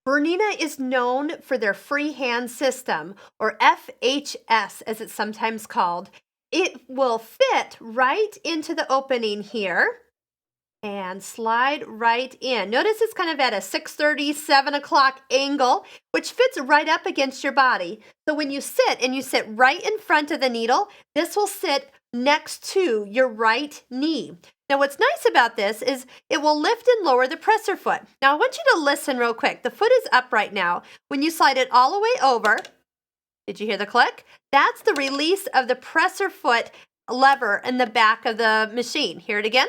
Bernina is known for their freehand system, or FHS as it's sometimes called. It will fit right into the opening here and slide right in. Notice it's kind of at a 6:30, 7 o'clock angle, which fits right up against your body. So when you sit and you sit right in front of the needle, this will sit next to your right knee. Now what's nice about this is it will lift and lower the presser foot. Now I want you to listen real quick. The foot is up right now. When you slide it all the way over, did you hear the click? That's the release of the presser foot lever in the back of the machine. Hear it again?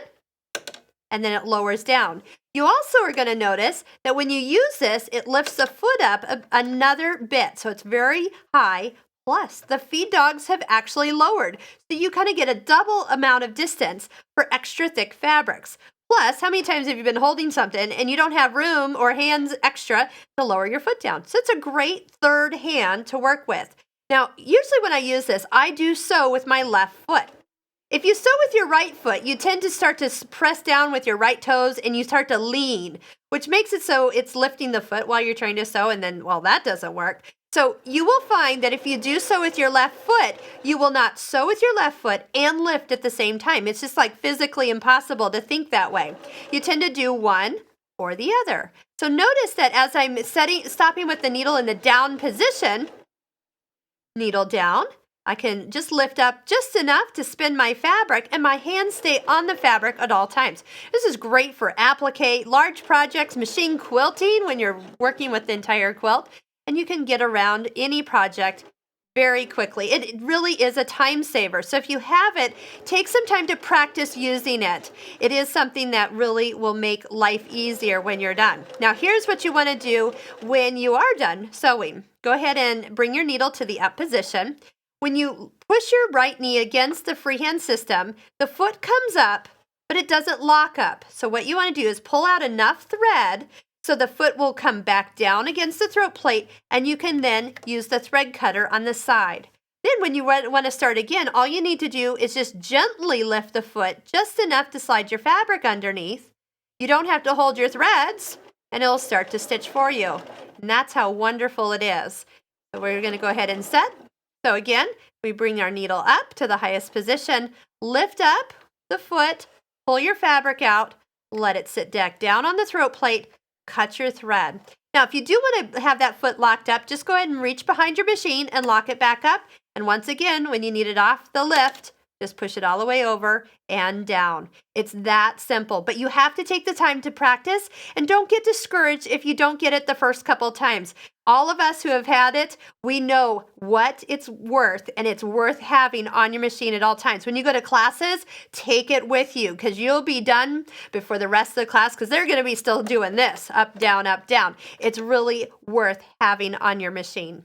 And then it lowers down. You also are going to notice that when you use this, it lifts the foot up another bit. So it's very high. Plus, the feed dogs have actually lowered. So you kind of get a double amount of distance for extra thick fabrics. Plus, how many times have you been holding something and you don't have room or hands extra to lower your foot down? So it's a great third hand to work with. Now, usually when I use this, I do sew with my left foot. If you sew with your right foot, you tend to start to press down with your right toes and you start to lean, which makes it so it's lifting the foot while you're trying to sew, and then, well, that doesn't work. So you will find that if you do sew with your left foot, you will not sew with your left foot and lift at the same time. It's just like physically impossible to think that way. You tend to do one or the other. So notice that as I'm stopping with the needle in the down position, needle down, I can just lift up just enough to spin my fabric and my hands stay on the fabric at all times. This is great for applique, large projects, machine quilting when you're working with the entire quilt, and you can get around any project very quickly. It really is a time saver. So if you have it, take some time to practice using it. It is something that really will make life easier when you're done. Now here's what you want to do when you are done sewing. Go ahead and bring your needle to the up position. When you push your right knee against the freehand system, the foot comes up, but it doesn't lock up. So what you want to do is pull out enough thread so the foot will come back down against the throat plate, and you can then use the thread cutter on the side. Then when you want to start again, all you need to do is just gently lift the foot just enough to slide your fabric underneath. You don't have to hold your threads, and it'll start to stitch for you. And that's how wonderful it is. So we're going to go ahead and set. So again, we bring our needle up to the highest position, lift up the foot, pull your fabric out, let it sit back down on the throat plate, cut your thread. Now, if you do want to have that foot locked up, just go ahead and reach behind your machine and lock it back up. And once again, when you need it off the lift, just push it all the way over and down. It's that simple, but you have to take the time to practice, and don't get discouraged if you don't get it the first couple times. All of us who have had it, we know what it's worth, and it's worth having on your machine at all times. When you go to classes, take it with you, because you'll be done before the rest of the class, because they're going to be still doing this, up, down, up, down. It's really worth having on your machine.